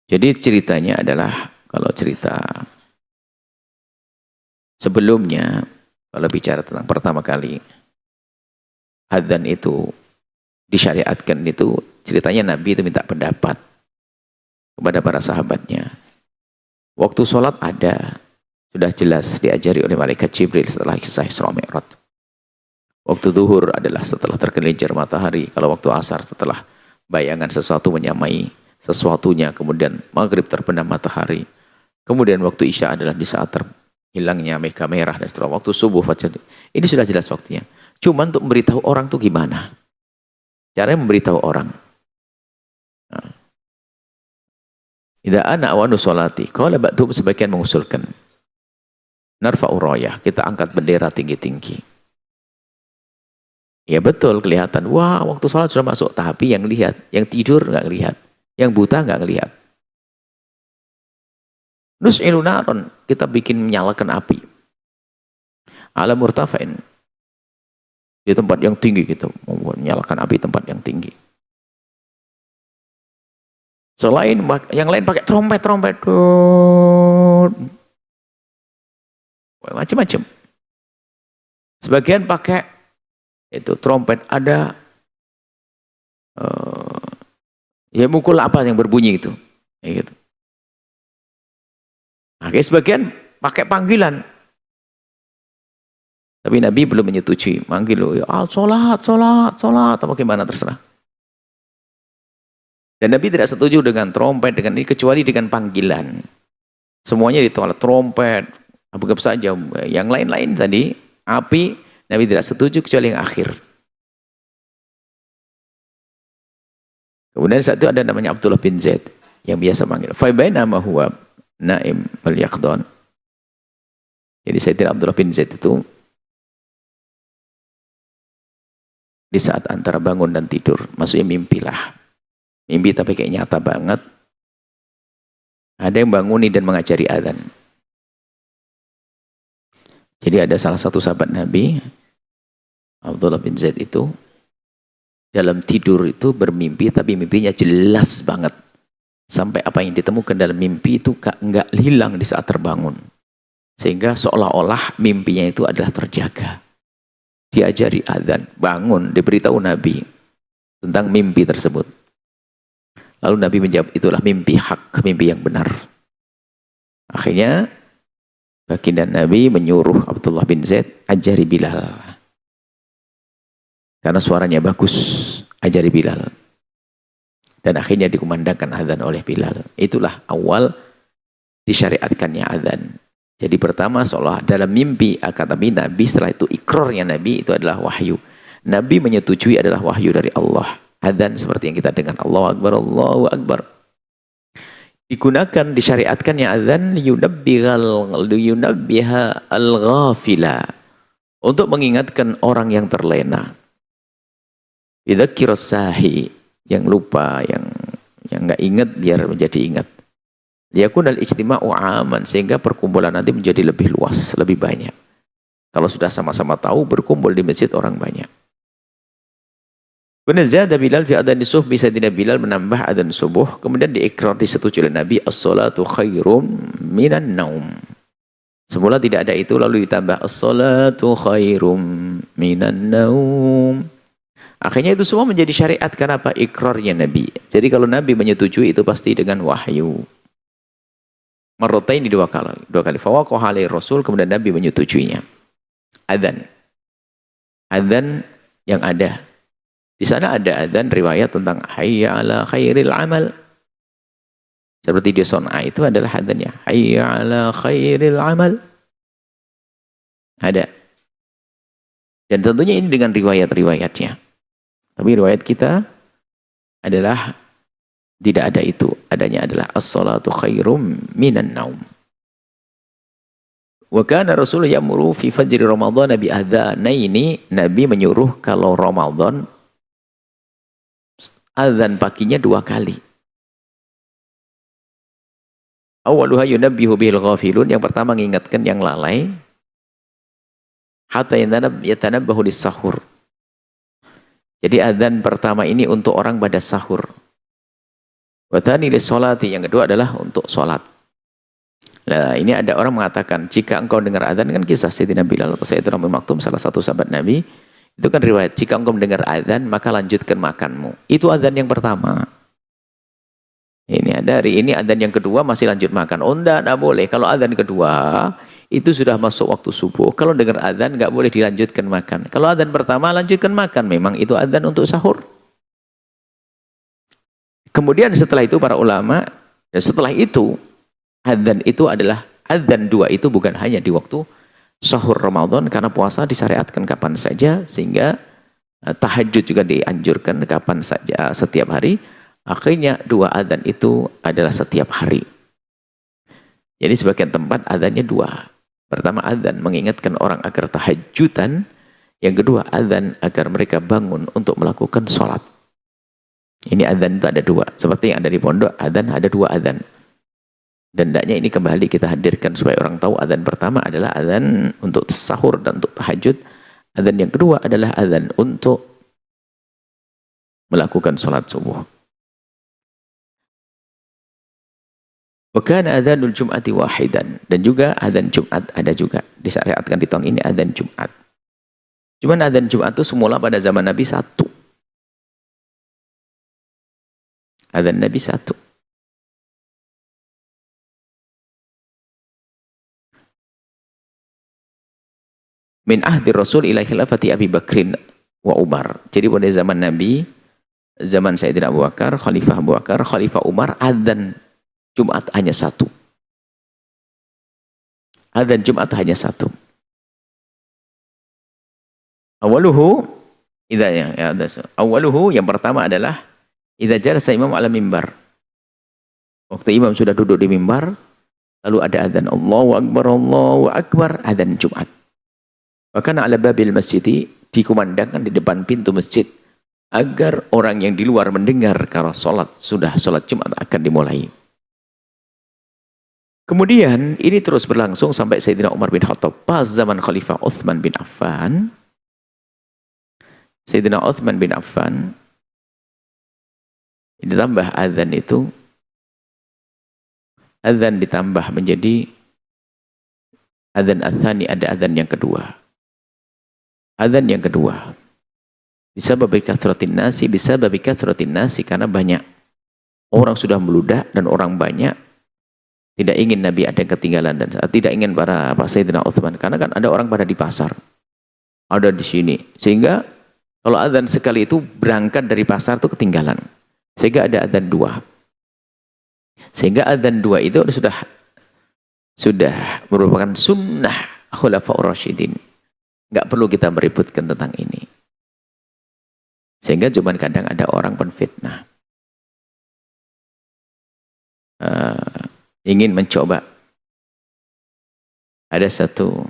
Jadi ceritanya adalah, kalau cerita sebelumnya, kalau bicara tentang pertama kali adzan itu disyariatkan, itu ceritanya Nabi itu minta pendapat kepada para sahabatnya. Waktu sholat ada, sudah jelas diajari oleh malaikat Jibril setelah kisah Isra Mi'raj. Waktu zuhur adalah setelah tergelincir matahari. Kalau waktu asar setelah bayangan sesuatu menyamai sesuatunya, kemudian maghrib terbenam matahari. Kemudian waktu isya adalah di saat terhilangnya mega merah dan setelah waktu subuh fajar. Ini sudah jelas waktunya. Cuma untuk memberitahu orang tuh gimana? Caranya memberitahu orang. Nah, idza ana awanu sholati, qala ba'dhum, sebagian mengusulkan, narfa'u rayah, kita angkat bendera tinggi-tinggi. Ya betul, kelihatan. Wah, waktu sholat sudah masuk. Tapi yang lihat, yang tidur nggak lihat, yang buta nggak lihat. Nus'ilu naron, kita bikin menyalakan api. Ala murtafa'in, di tempat yang tinggi gitu, menyalakan api tempat yang tinggi. Selain yang lain pakai trompet, macam-macam. Sebagian pakai itu trompet, ada ya mukul apa yang berbunyi itu, ya gitu. Akhirnya sebagian pakai panggilan. Tapi Nabi belum menyetujui, manggil lo, ya sholat, apa gimana terserah. Dan Nabi tidak setuju dengan trompet, dengan ini, kecuali dengan panggilan. Semuanya ditolak, trompet, apa saja. Yang lain-lain tadi, api, Nabi tidak setuju kecuali yang akhir. Kemudian saat itu ada namanya Abdullah bin Zaid, yang biasa manggil. Fabainama huwa naim wal yaqdan. Jadi Sayyidina Abdullah bin Zaid itu di saat antara bangun dan tidur, maksudnya mimpilah. Mimpi tapi kayak nyata banget. Ada yang banguni dan mengajari adzan. Jadi ada salah satu sahabat Nabi, Abdullah bin Zaid itu, dalam tidur itu bermimpi, tapi mimpinya jelas banget. Sampai apa yang ditemukan dalam mimpi itu nggak hilang di saat terbangun. Sehingga seolah-olah mimpinya itu adalah terjaga. Diajari adzan, bangun, diberitahu Nabi tentang mimpi tersebut. Lalu Nabi menjawab, itulah mimpi hak, mimpi yang benar. Akhirnya baginda Nabi menyuruh Abdullah bin Zaid, ajari Bilal. Karena suaranya bagus, ajari Bilal. Dan akhirnya dikumandangkan adzan oleh Bilal. Itulah awal disyariatkannya adzan. Jadi pertama seolah dalam mimpi, tapi Nabi setelah itu ikrarnya Nabi itu adalah wahyu. Nabi menyetujui adalah wahyu dari Allah. Adzan seperti yang kita dengar, Allahu Akbar, Allahu Akbar. Digunakan, disyariatkannya adzan liyunabbiha al-ghafila, untuk mengingatkan orang yang terlena. Idzakiras sahi, yang lupa, yang enggak ingat biar menjadi ingat. Liyakun al-ijtima'u aman, sehingga perkumpulan nanti menjadi lebih luas, lebih banyak. Kalau sudah sama-sama tahu, berkumpul di masjid orang banyak. Kemudian zada Bilal fi adhan subuh, bisa tidak Bilal menambah adzan subuh, kemudian diikrar, disetujui oleh Nabi, as-salatu khairum minan naum. Semula tidak ada itu, lalu ditambah as-salatu khairum minan naum. Akhirnya itu semua menjadi syariat karena apa? Ikrarnya Nabi. Jadi kalau Nabi menyetujui itu pasti dengan wahyu. Marrotain dua kali. Fawaqaha alaihi Rasul, kemudian Nabi menyetujuinya. Adzan. Adzan yang ada. Di sana ada adzan riwayat tentang hayya ala khairil amal. Seperti di Son'a itu adalah adzannya. Hayya ala khairil amal. Ada. Dan tentunya ini dengan riwayat-riwayatnya. Tapi riwayat kita adalah tidak ada itu. Adanya adalah as-salatu khairum minan naum. Wa kana Rasul ya'muru fi fajri Ramadan bi adzanaini. Nabi menyuruh kalau Ramadan adzan paginya 2 kali. Awaluha yunabbihu bihil ghafilun, yang pertama mengingatkan yang lalai. Hatta yatanabbahu lis-sahur. Jadi adzan pertama ini untuk orang pada sahur. Wa tsani lis-sholati, yang kedua adalah untuk sholat. Nah, ini ada orang mengatakan, jika engkau dengar azan, kan kisah Sayyidina Bilal atau Sayyidina Ummu Maktum, salah satu sahabat Nabi, itu kan riwayat, jika engkau mendengar azan, maka lanjutkan makanmu. Itu azan yang pertama. Ini ada hari ini azan yang kedua masih lanjut makan. Oh enggak boleh. Kalau azan kedua, itu sudah masuk waktu subuh. Kalau dengar azan, enggak boleh dilanjutkan makan. Kalau azan pertama, lanjutkan makan. Memang itu azan untuk sahur. Kemudian setelah itu para ulama, setelah itu, azan itu adalah, azan dua itu bukan hanya di waktu sahur Ramadan, karena puasa disyariatkan kapan saja, sehingga tahajud juga dianjurkan kapan saja, setiap hari. Akhirnya dua azan itu adalah setiap hari. Jadi sebagian tempat azannya dua. Pertama azan mengingatkan orang agar tahajudan. Yang kedua azan agar mereka bangun untuk melakukan sholat. Ini azan itu ada dua. Seperti yang ada di pondok, azan ada dua azan. Dan hendaknya ini kembali kita hadirkan supaya orang tahu azan pertama adalah azan untuk sahur dan untuk tahajud. Azan yang kedua adalah azan untuk melakukan sholat subuh. Wakana adzanul Jum'ati wahidan, dan juga adzan Jumat ada juga disyariatkan di tahun ini adzan Jumat. Cuman adzan Jumat itu semula pada zaman Nabi satu. Adzan Nabi satu. Min ahdi Rasul ila khilafati Abi Bakrin wa Umar. Jadi pada zaman Nabi, zaman Sayyidina Abu Bakar, Khalifah Umar, adzan Jumat hanya satu. Adzan Jumat hanya satu. Awaluhu, awaluhu yang pertama adalah idza jalasa imam ala mimbar. Waktu imam sudah duduk di mimbar, lalu ada adzan Allahu Akbar, adzan Jumat. Bahkan ala babil masjid, dikumandangkan di depan pintu masjid agar orang yang di luar mendengar kalau sholat Jumat akan dimulai. Kemudian ini terus berlangsung sampai Sayyidina Umar bin Khattab. Pas zaman Khalifah Utsman bin Affan, Sayyidina Utsman bin Affan, ditambah azan itu, azan ditambah menjadi azan ats-tsani, ada azan yang kedua. Azan yang kedua. Bisa babi kathratin nasi, karena banyak orang sudah meludah dan orang banyak. Tidak ingin Nabi ada yang ketinggalan, dan tidak ingin para Sayyidina Utsman, karena kan ada orang pada di pasar, ada di sini, sehingga kalau adzan sekali itu berangkat dari pasar itu ketinggalan, sehingga ada adzan dua. Sehingga adzan dua itu sudah merupakan sunnah Khulafaur Rasyidin. Nggak perlu kita meributkan tentang ini. Sehingga cuma kadang ada orang penfitnah. Ingin mencoba. Ada satu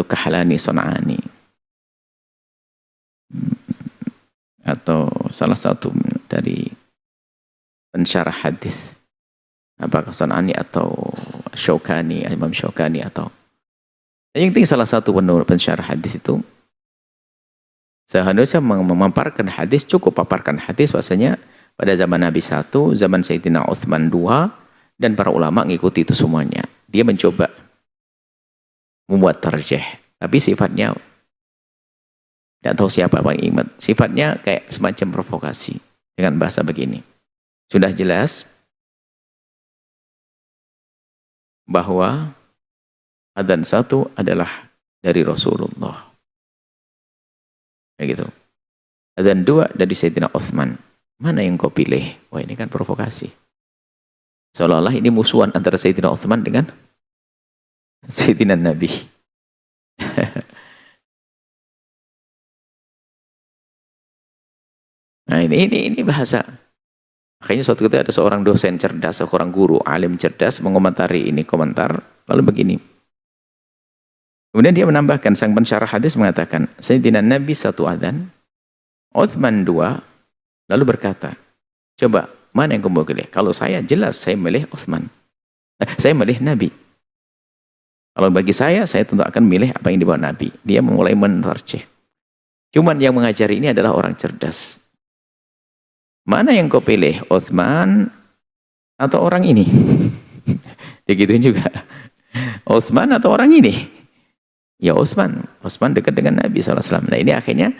Kahlani Son'ani, atau salah satu dari pensyarah hadis, apakah Son'ani atau Syaukani, Imam Syaukani, atau yang penting salah satu pensyarah hadis itu seharusnya memaparkan hadis, cukup paparkan hadis bahasanya pada zaman Nabi satu, zaman Sayyidina Utsman dua, dan para ulama ngikuti itu semuanya. Dia mencoba membuat tarjih, tapi sifatnya tidak tahu siapa Bang Imat. Sifatnya kayak semacam provokasi dengan bahasa begini. Sudah jelas bahwa adzan satu adalah dari Rasulullah. Kayak gitu. Adzan dua dari Sayyidina Utsman. Mana yang kau pilih? Wah, ini kan provokasi. Seolah-olah ini musuhan antara Sayyidina Utsman dengan Sayyidina Nabi. Nah, ini bahasa. Makanya suatu ketika ada seorang dosen cerdas, seorang guru, alim cerdas mengomentari ini komentar, lalu begini. Kemudian dia menambahkan, sang pensyarah hadis mengatakan, Sayyidina Nabi satu adzan, Utsman dua, lalu berkata, coba mana yang kamu pilih? Kalau saya jelas saya milih Utsman. Saya milih Nabi. Kalau bagi saya tentu akan milih apa yang dibawa Nabi. Dia memulai mentarjih. Cuman yang mengajari ini adalah orang cerdas. mana yang kau pilih, Utsman atau orang ini? Digituin juga. Utsman atau orang ini? Ya Utsman dekat dengan Nabi SAW. Nah ini akhirnya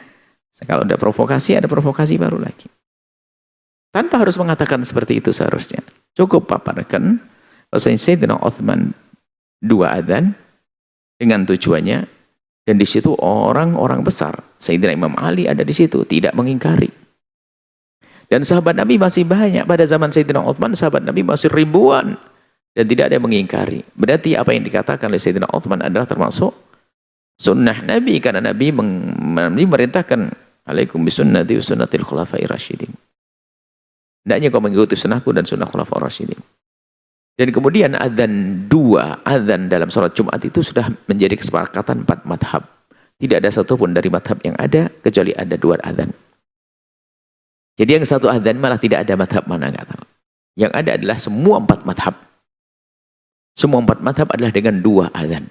kalau ada provokasi baru lagi. Tanpa harus mengatakan seperti itu seharusnya. Cukup paparkan bahwasanya Sayyidina Utsman 2 adzan dengan tujuannya, dan di situ orang-orang besar. Sayyidina Imam Ali ada di situ, tidak mengingkari. Dan sahabat Nabi masih banyak pada zaman Sayyidina Utsman, sahabat Nabi masih ribuan dan tidak ada yang mengingkari. Berarti apa yang dikatakan oleh Sayyidina Utsman adalah termasuk sunnah Nabi, karena Nabi merintahkan alaikum bisunnati wa sunnatil khulafai rasyidin. Hendaknya kau mengikuti sunnahku dan sunnah khulafai rasyidin. Dan kemudian adzan 2, adzan dalam sholat Jumat itu sudah menjadi kesepakatan 4 madhab. Tidak ada satupun dari madhab yang ada kecuali ada 2 adzan. Jadi yang satu adzan malah tidak ada madhab mana, nggak tahu. Yang ada adalah semua 4 madhab. Semua 4 madhab adalah dengan 2 adzan.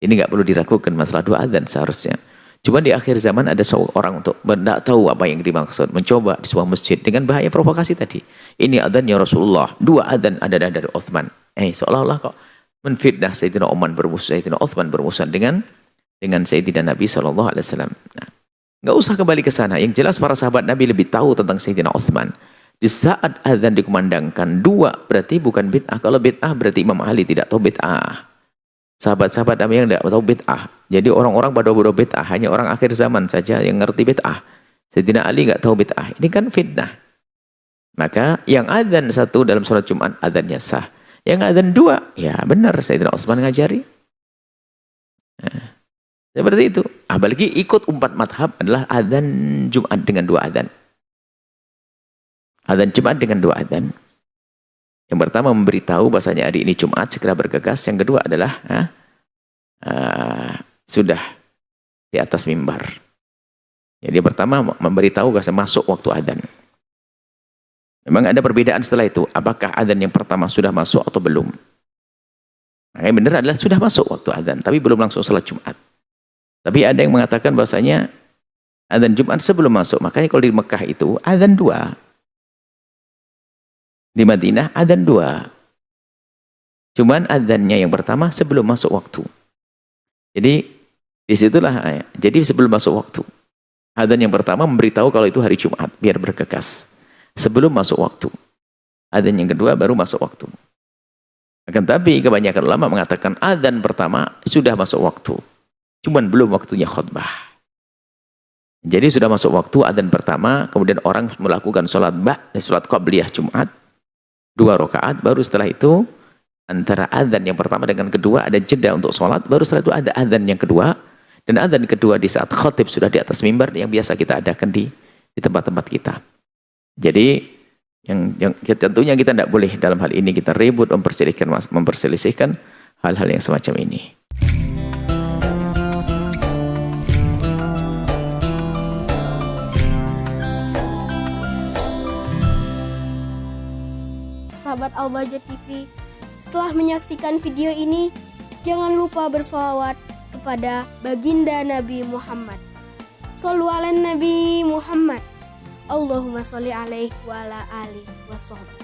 Ini nggak perlu diragukan masalah 2 adzan seharusnya. Cuma di akhir zaman ada seorang untuk tidak tahu apa yang dimaksud, mencoba di sebuah masjid dengan bahaya provokasi tadi. Ini adzannya Rasulullah, 2 adzan ada dari Utsman. Seolah-olah kok menfitnah Sayyidina Utsman bermusuhan dengan Sayyidina Nabi SAW. Nah, nggak usah kembali ke sana. Yang jelas para sahabat Nabi lebih tahu tentang Sayyidina Utsman. Di saat adzan dikumandangkan 2 berarti bukan bid'ah. Kalau bid'ah berarti Imam Ali tidak tahu bid'ah. Sahabat-sahabat Nabi yang tidak tahu bid'ah. Jadi orang-orang bodoh-bodoh bid'ah, hanya orang akhir zaman saja yang ngerti bid'ah. Sayyidina Ali nggak tahu bid'ah. Ini kan fitnah. Maka yang adzan 1 dalam sholat Jumat adzannya sah. Yang adzan 2, ya benar Sayyidina Utsman ngajari. Nah, seperti itu. Apalagi ikut 4 madhab adalah adzan Jumat dengan 2 adzan. Adzan Jumat dengan 2 adzan. Yang pertama memberitahu bahasanya hari ini Jumat, segera bergegas. Yang kedua adalah sudah di atas mimbar. Jadi pertama memberitahu bahasa masuk waktu adzan. Memang ada perbedaan setelah itu. Apakah adzan yang pertama sudah masuk atau belum? Nah, yang benar adalah sudah masuk waktu adzan, tapi belum langsung salat Jumat. Tapi ada yang mengatakan bahasanya adzan Jumat sebelum masuk. Makanya kalau di Mekah itu adzan 2. Di Madinah adzan 2. Cuman adzannya yang pertama sebelum masuk waktu. Jadi disitulah, jadi sebelum masuk waktu. Adzan yang pertama memberitahu kalau itu hari Jumat, biar bergegas. Sebelum masuk waktu. Adzan yang kedua baru masuk waktu. Akan tapi kebanyakan ulama mengatakan adzan pertama sudah masuk waktu. Cuman belum waktunya khutbah. Jadi sudah masuk waktu adzan pertama, kemudian orang melakukan sholat qabliyah Jumat. 2 rakaat, baru setelah itu antara adzan yang pertama dengan kedua ada jeda untuk sholat, baru setelah itu ada adzan yang kedua, dan adzan kedua di saat khatib sudah di atas mimbar yang biasa kita adakan di tempat-tempat kita. Jadi yang tentunya kita tidak boleh dalam hal ini kita ribut memperselisihkan hal-hal yang semacam ini. Sahabat Al-Bahjah TV, setelah menyaksikan video ini, jangan lupa bersolawat kepada baginda Nabi Muhammad. Shollu ala Nabi Muhammad. Allahumma sholli alaihi wa ala alihi wa sahbihi.